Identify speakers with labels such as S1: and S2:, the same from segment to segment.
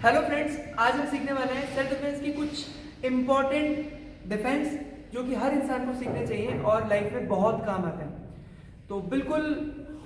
S1: Hello friends, आज हम सीखने वाले हैं सेल्फ डिफेंस की कुछ इम्पॉर्टेंट डिफेंस जो कि हर इंसान को सीखने चाहिए और लाइफ में बहुत काम आते हैं। तो बिल्कुल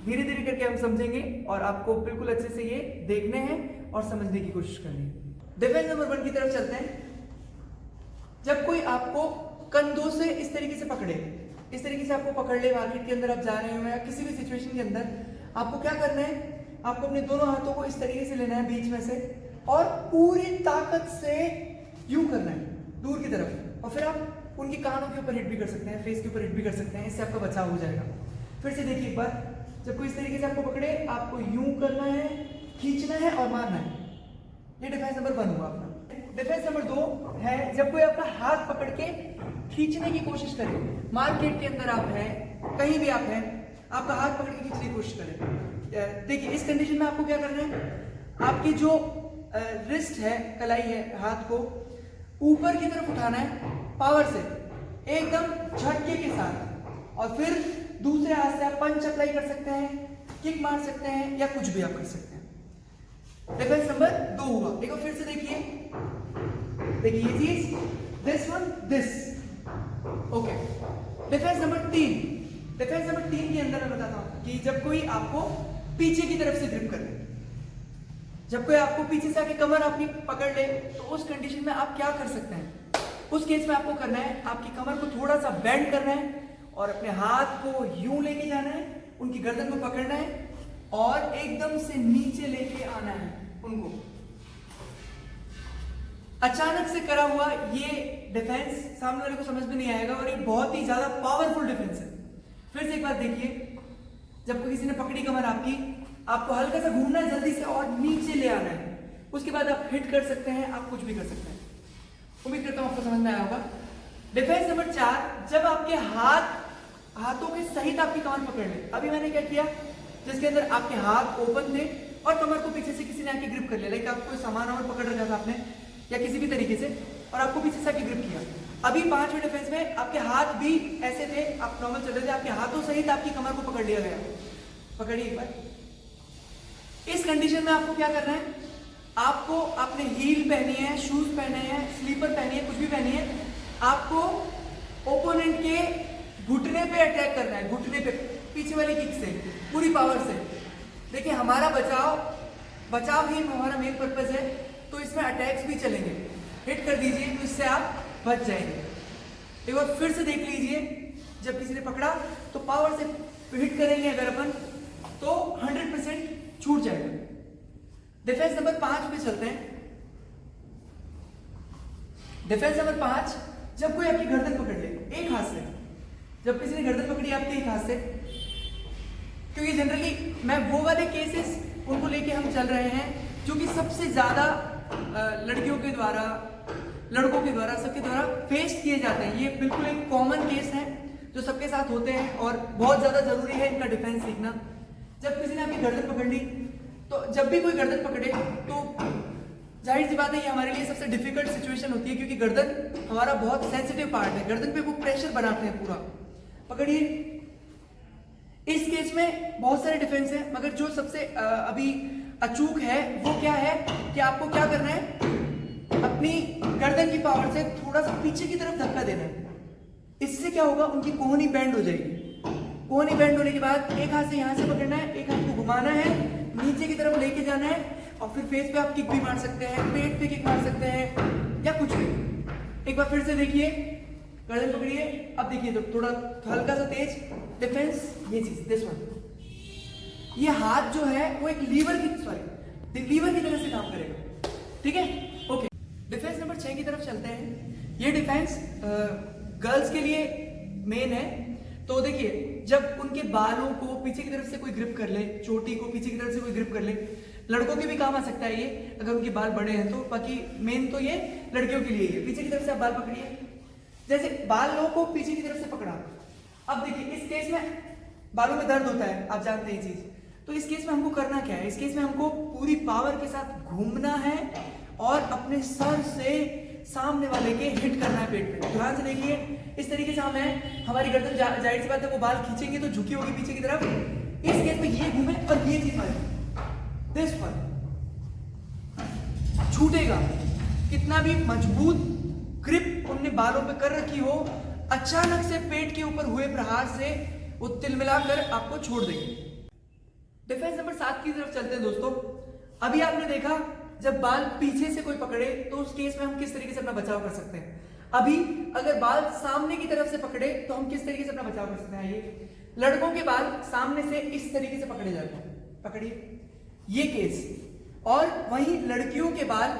S1: धीरे धीरे करके हम समझेंगे और आपको बिल्कुल अच्छे से ये देखने हैं और समझने की कोशिश करनी है। डिफेंस नंबर 1 की तरफ चलते हैं। जब कोई आपको कंधों से इस तरीके से पकड़े, इस तरीके से आपको पकड़ ले, मार्केट के अंदर आप जा रहे हो या किसी भी सिचुएशन के अंदर, आपको क्या करना है? आपको अपने दोनों हाथों को इस तरीके से लेना है बीच में से और पूरी ताकत से यूं करना है दूर की तरफ, और फिर आप उनके कानों के ऊपर हिट भी कर सकते हैं, फेस के ऊपर हिट भी कर सकते हैं। इससे आपका बचाव हो जाएगा। फिर से देखिए एक बार, जब कोई इस तरीके से आपको पकड़े, आपको यूं करना है, खींचना है और मारना है। ये डिफेंस नंबर 1 हुआ अपना। डिफेंस नंबर 2 है जब कोई आपका हाथ पकड़ के खींचने की कोशिश करे। मार्केट के अंदर आप हैं, कहीं भी आप हैं, आपका हाथ पकड़ के खींचने की कोशिश करें। देखिए इस कंडीशन में आपको क्या करना है? आपकी जो रिस्ट है, कलाई है, हाथ को ऊपर की तरफ उठाना है पावर से, एकदम झटके के साथ, और फिर दूसरे हाथ से आप पंच अप्लाई कर सकते हैं, किक मार सकते हैं या कुछ भी आप कर सकते हैं। डिफेंस नंबर 2 हुआ। एक बार फिर से देखिए ये चीज, this one, this. Okay, defence number 3। Defence number 3 के अंदर मैं बताता हूं कि जब कोई आपको पीछे की तरफ से ग्रिप कर ले, जब कोई आपको पीछे से आके कमर आपकी पकड़ ले, तो उस कंडीशन में आप क्या कर सकते हैं? उस केस में आपको करना है, आपकी कमर को थोड़ा सा बेंड करना है और अपने हाथ को यूं लेके जाना है, उनकी गर्दन को पकड़ना है और एकदम से नीचे लेके आना है उनको। अचानक से करा हुआ ये डिफेंस सामने वाले को समझ में नहीं आएगा और ये बहुत ही ज्यादा पावरफुल डिफेंस है। फिर से एक बार देखिए, जब कोई किसी ने पकड़ी कमर आपकी, आपको हल्का सा घूमना है जल्दी से और नीचे ले आना है। उसके बाद आप हिट कर सकते हैं, आप कुछ भी कर सकते हैं। उम्मीद करता हूं आपको समझ में आया होगा। डिफेंस नंबर 4, जब आपके हाथों के सहित आपकी कमर पकड़ ले। अभी मैंने क्या किया, जिसके अंदर आपके हाथ ओपन थे और कमर को पीछे से किसी ने आके ग्रिप कर लिया, लाइक आपको सामान और पकड़ रखा था आपने या किसी भी तरीके से, और आपको पीछे से आके ग्रिप किया। अभी 5वें डिफेंस में आपके हाथ भी ऐसे थे, आप नॉर्मल चल रहे थे, आपके हाथों सहित आपकी कमर को पकड़ लिया गया। पकड़िए एक बार। इस कंडीशन में आपको क्या करना है? आपको आपने हील पहनी है, शूज पहने हैं, स्लीपर पहनी है, कुछ भी पहनी है, आपको ओपोनेंट के घुटने पे अटैक करना है, घुटने पे, पीछे वाली किक से, पूरी पावर से। देखिए हमारा बचाव ही हमारा मेन पर्पस है, तो इसमें अटैक्स भी चलेंगे। हिट कर दीजिए तो इससे आप बच जाएंगे। एक बार फिर से देख लीजिए, जब किसी ने पकड़ा तो पावर से हिट करेंगे अगर अपन, तो 100% छूट जाएगा। डिफेंस नंबर 5 पे चलते हैं। डिफेंस नंबर 5, जब कोई आपकी गर्दन पकड़ ले एक हाथ से, जब किसी ने गर्दन पकड़ी आपके एक हाथ से, क्योंकि जनरली मैं वो वाले केसेस उनको लेके हम चल रहे हैं जो कि सबसे ज्यादा लड़कियों के द्वारा, लड़कों के द्वारा, सबके द्वारा फेस किए जाते हैं। ये बिल्कुल एक कॉमन केस है जो सबके साथ होते हैं और बहुत ज्यादा जरूरी है इनका डिफेंस सीखना। जब किसी ने आपकी गर्दन पकड़ ली, तो जब भी कोई गर्दन पकड़े तो जाहिर सी बात है ये हमारे लिए सबसे डिफिकल्ट सिचुएशन होती है, क्योंकि गर्दन हमारा बहुत सेंसिटिव पार्ट है। गर्दन पे वो प्रेशर बनाते हैं पूरा। पकड़िए। इस केस में बहुत सारे डिफेंस है, मगर जो सबसे अभी अचूक है वो क्या है कि आपको क्या करना है? अपनी गर्दन की पावर से थोड़ा सा पीछे की तरफ धक्का देना है। इससे क्या होगा? उनकी कोहनी बेंड हो जाएगी। कोहनी बेंड होने के बाद एक हाथ से यहां से पकड़ना है, एक हाथ को घुमाना है, नीचे की तरफ लेके जाना है, और फिर फेस पे आप किक भी मार सकते हैं, पेट पे किक मार सकते हैं या कुछ भी। एक बार फिर से देखिए, गर्दन पकड़िए। अब देखिए तो थोड़ा हल्का सा तेज डिफेंस, ये चीज, दिस वन। ये हाथ जो है वो एक लीवर की तरह से काम करेगा। ठीक है, ओके। डिफेंस नंबर 6 की तरफ चलते हैं। ये डिफेंस गर्ल्स के लिए मेन है। तो देखिए, जब उनके बालों को पीछे की तरफ से कोई ग्रिप कर ले, चोटी को पीछे की तरफ से कोई ग्रिप कर ले, लड़कों के भी काम आ सकता है ये अगर उनके बाल बड़े हैं तो, बाकी मेन तो ये लड़कियों के लिए है। पीछे की तरफ से आप बाल पकड़िए, जैसे बालों को पीछे की तरफ से पकड़ा। अब देखिए इस केस में बालों में दर्द होता है, आप जानते हैं ये चीज। तो इस केस में हमको करना क्या है? इस केस में हमको पूरी पावर के साथ घूमना है और अपने सर से सामने वाले के हिट करना है पेट पे। ध्यान से देखिए, इस तरीके से हमारी गर्दन जाहिर सी बात है वो बाल खींचेंगे तो झुकी होगी पीछे की तरफ। इस केस में ये घूमे और ये चीज मारे, दिस वन। छूटेगा, कितना भी मजबूत ग्रिप उनने बालों पे कर रखी हो, अचानक से पेट के ऊपर हुए प्रहार से वो तिलमिलाकर आपको छोड़ देंगे। डिफेंस नंबर 7 की तरफ चलते हैं दोस्तों। अभी आपने देखा जब बाल पीछे से कोई पकड़े तो उस केस में हम किस तरीके से अपना बचाव कर सकते हैं। अभी अगर बाल सामने की तरफ से पकड़े तो हम किस तरीके से अपना बचाव कर सकते हैं। आइए, लड़कों के बाल सामने से इस तरीके से पकड़े जाते हैं, पकड़िए, ये केस। और वहीं लड़कियों के बाल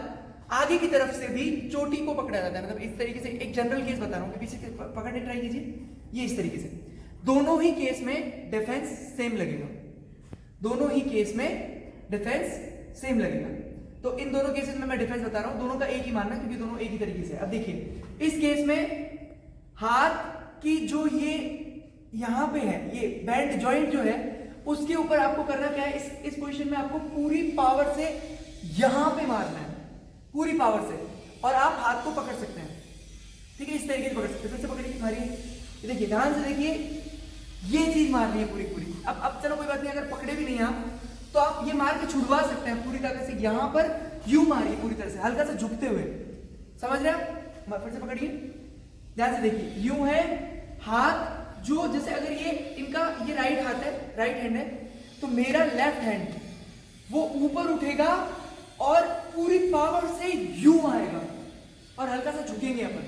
S1: आगे की तरफ से भी चोटी को पकड़ा जाता है, मतलब इस तरीके से। एक जनरल केस बता रहा हूं कि पीछे से पकड़ने ट्राई कीजिए, ये इस तरीके से। दोनों ही केस में डिफेंस सेम लगेगा, दोनों ही केस में डिफेंस सेम लगेगा। तो इन दोनों केसेस में मैं डिफेंस बता रहा हूं, दोनों का एक ही मानना, क्योंकि दोनों एक ही तरीके से। अब देखिए, इस केस में हाथ की जो ये यहां पे है, ये बैंड जॉइंट जो है, उसके ऊपर आपको करना क्या है, इस पोजीशन में आपको पूरी पावर से यहां पे मारना है, पूरी पावर से। और आप हाथ को पकड़ सकते हैं, ठीक है, इस तरीके से पकड़ सकते हैं। फिर से पकड़िए, मारिए, देखिए, ध्यान से देखिए, ये चीज मारनी है पूरी पूरी। अब चलो कोई बात नहीं, अगर पकड़े भी नहीं आप तो आप ये मार के छुड़वा सकते हैं पूरी तरह से। यहां पर यूं मारिए पूरी तरह से, हल्का सा झुकते हुए, समझ रहे हैं। फिर से पकड़िए, ध्यान से देखिए, यूं है हाथ, जो जैसे अगर ये इनका ये राइट हाथ है, राइट हैंड है, तो मेरा लेफ्ट हैंड वो ऊपर उठेगा और पूरी पावर से यूं आएगा और हल्का सा झुकेंगे अपन।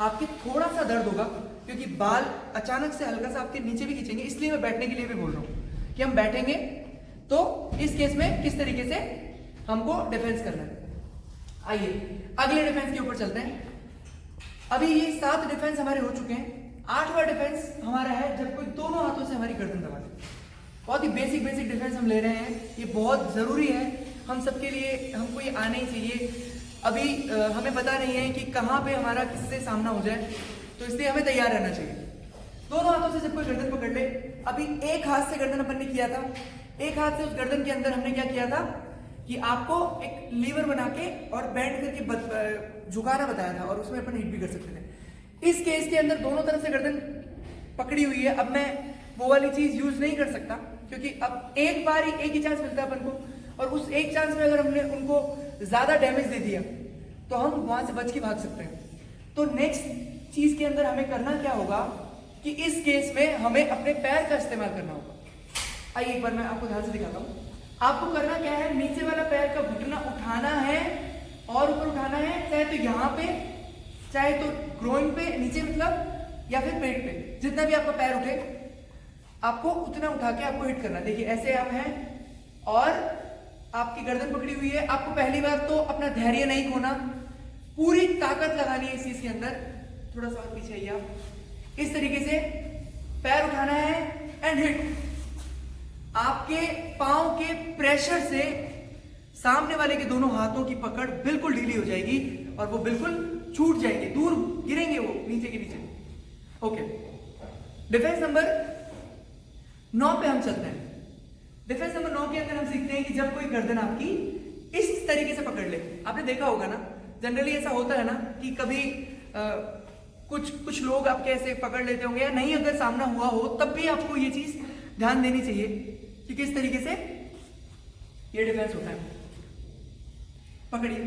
S1: आपके थोड़ा सा दर्द होगा क्योंकि बाल अचानक से हल्का सा आपके नीचे भी खींचेंगे, इसलिए मैं बैठने के लिए भी बोल रहा हूं कि हम बैठेंगे तो इस केस में किस तरीके से हमको डिफेंस करना है। आइए अगले डिफेंस के ऊपर चलते हैं। अभी ये 7 डिफेंस हमारे हो चुके हैं। 8वां डिफेंस हमारा है जब कोई दोनों हाथों से हमारी गर्दन दबा दे। बहुत ही बेसिक डिफेंस हम ले रहे हैं, ये बहुत जरूरी है हम सबके लिए, हमको ये आना ही चाहिए। अभी हमें पता नहीं है कि कहाँ पे हमारा किससे सामना हो जाए, तो इसलिए हमें तैयार रहना चाहिए। दोनों हाथों से जब कोई गर्दन पकड़ ले, अभी एक हाथ से गर्दन अपन ने किया था, एक हाथ से उस गर्दन के अंदर हमने क्या किया था कि आपको एक लीवर बना के और बैंड करके झुकाना बताया था, और उसमें अपन हिट भी कर सकते थे। इस केस के अंदर दोनों तरफ से गर्दन पकड़ी हुई है। अब मैं वो वाली चीज यूज नहीं कर सकता क्योंकि अब एक बार ही एक ही चांस मिलता है अपन को, और उस एक चांस में अगर हमने उनको ज्यादा डैमेज दे दिया तो हम वहां से बच के भाग सकते हैं। तो नेक्स्ट चीज के अंदर हमें करना क्या होगा कि इस केस में हमें अपने पैर का इस्तेमाल करना होगा। आइए एक बार मैं आपको ध्यान से दिखाता हूं। आपको करना क्या है, नीचे वाला पैर का घुटना उठाना है और ऊपर उठाना है, चाहे तो यहाँ पे, चाहे तो ग्रोइन पे, नीचे मतलब, या फिर पेट पे, जितना भी आपका पैर उठे आपको उतना उठा के आपको हिट करना। देखिए ऐसे आप हैं और आपकी गर्दन पकड़ी हुई है। आपको पहली बार तो अपना धैर्य नहीं खोना, पूरी ताकत लगानी है इस चीज के अंदर। थोड़ा सा पीछे आइए आप, इस तरीके से पैर उठाना है एंड हिट। आपके पांव के प्रेशर से सामने वाले के दोनों हाथों की पकड़ बिल्कुल ढीली हो जाएगी और वो बिल्कुल छूट जाएंगे, दूर गिरेंगे वो नीचे के नीचे। ओके, डिफेंस नंबर 9 पे हम चलते हैं। डिफेंस नंबर 9 के अंदर हम सीखते हैं कि जब कोई गर्दन आपकी इस तरीके से पकड़ ले। आपने देखा होगा ना, जनरली ऐसा होता है ना कि कभी कुछ लोग आपके ऐसे पकड़ लेते होंगे, या नहीं अगर सामना हुआ हो तब भी आपको ये चीज ध्यान देनी चाहिए कि किस तरीके से ये डिफेंस होता है। पकड़िए,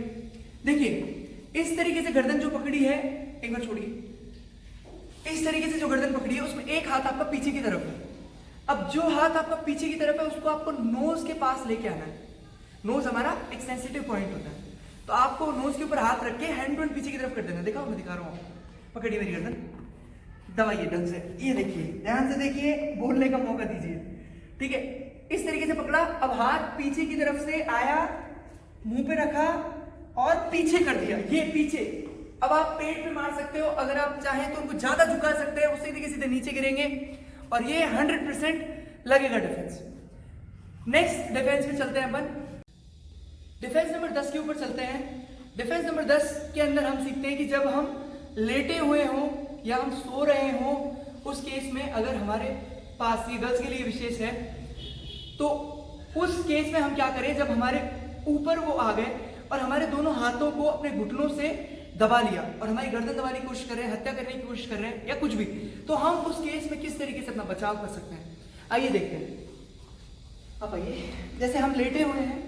S1: देखिए इस तरीके से गर्दन जो पकड़ी है, एक बार छोड़िए, इस तरीके से जो गर्दन पकड़ी है उसमें एक हाथ आपका पीछे की तरफ है। अब जो हाथ आपका पीछे की तरफ है उसको आपको नोज के पास लेके आना है। नोज हमारा एक सेंसिटिव पॉइंट होता है, तो आपको नोज के ऊपर हाथ रख के हैंड टू हैंड पीछे की तरफ कर देना। देखा, मैं दिखा रहा हूँ, पकड़िए मेरी गर्दन, दबाइए ढंग से, ये देखिए, ध्यान से देखिए, बोलने का मौका दीजिए, ठीक है। इस तरीके से पकड़ा, अब हाथ पीछे की तरफ से आया, मुंह पे रखा और पीछे कर दिया, ये पीछे। अब आप पेट पे मार सकते हो, अगर आप चाहें तो उनको ज्यादा झुका सकते हैं, उससे देखिए सीधे नीचे गिरेंगे और ये 100% लगेगा डिफेंस। नेक्स्ट डिफेंस में चलते हैं अपन, डिफेंस नंबर 10 के ऊपर चलते हैं। डिफेंस नंबर 10 के अंदर हम सीखते हैं कि जब हम लेटे हुए हों या हम सो रहे हों, उस केस में अगर हमारे पास, ये गर्ल्स के लिए विशेष है, तो उस केस में हम क्या करें, जब हमारे ऊपर वो आ गए और हमारे दोनों हाथों को अपने घुटनों से दबा लिया और हमारी गर्दन दबाने की कोशिश कर रहे हैं, हत्या करने की कोशिश कर रहे हैं या कुछ भी, तो हम उस केस में किस तरीके से अपना बचाव कर सकते हैं, आइए देखते हैं। अब आइए, जैसे हम लेटे हुए हैं,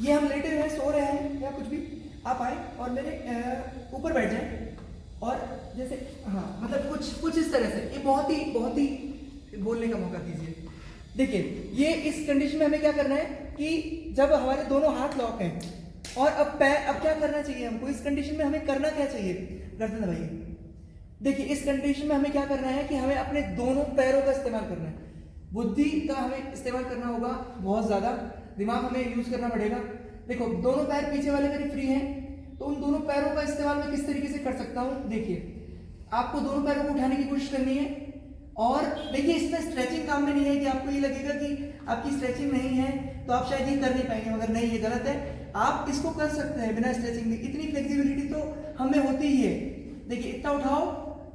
S1: ये हम लेटे हुए हैं, सो रहे हैं या कुछ भी, आप आए और मेरे ऊपर बैठ जाए और जैसे हाँ मतलब कुछ इस तरह से। ये बहुत ही बोलने का मौका दीजिए। देखिए ये इस कंडीशन में हमें क्या करना है कि जब हमारे दोनों हाथ लॉक हैं और अब क्या करना चाहिए हमको, इस कंडीशन में हमें करना क्या चाहिए, गर्दन दबाइए। देखिए इस कंडीशन में हमें क्या करना है कि हमें अपने दोनों पैरों का इस्तेमाल करना है, बुद्धि का हमें इस्तेमाल करना होगा बहुत ज्यादा, दिमाग हमें यूज करना पड़ेगा। देखो दोनों पैर पीछे वाले मेरे फ्री हैं, तो उन दोनों पैरों का इस्तेमाल मैं किस तरीके से कर सकता हूं। देखिए आपको दोनों पैरों को उठाने की कोशिश करनी है और देखिए इसमें स्ट्रेचिंग काम में नहीं है कि आपको ये लगेगा कि आपकी स्ट्रेचिंग नहीं है तो आप शायद ये कर नहीं पाएंगे, मगर नहीं, ये गलत है। आप इसको कर सकते हैं बिना स्ट्रेचिंग के, इतनी फ्लेक्सिबिलिटी तो हमें होती ही है। देखिए इतना उठाओ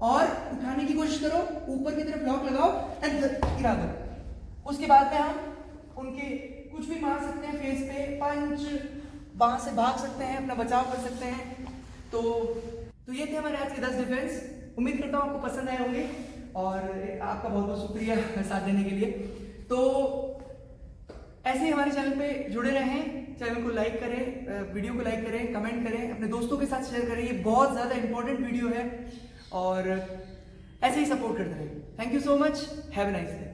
S1: और उठाने की कोशिश करो, ऊपर की तरफ लॉक लगाओ एंड गिरा दो। उसके बाद में हम उनके कुछ भी मार सकते हैं, फेस पे पंच, वहां से भाग सकते हैं, अपना बचाव कर सकते हैं। तो ये थे हमारे आज के 10 डिफेंस। उम्मीद करता हूँ आपको पसंद आए होंगे और आपका बहुत बहुत शुक्रिया साथ देने के लिए। तो ऐसे ही हमारे चैनल पे जुड़े रहें, चैनल को लाइक करें, वीडियो को लाइक करें, कमेंट करें, अपने दोस्तों के साथ शेयर करें, ये बहुत ज़्यादा इंपॉर्टेंट वीडियो है और ऐसे ही सपोर्ट करते रहें। Thank you so much, have a nice day.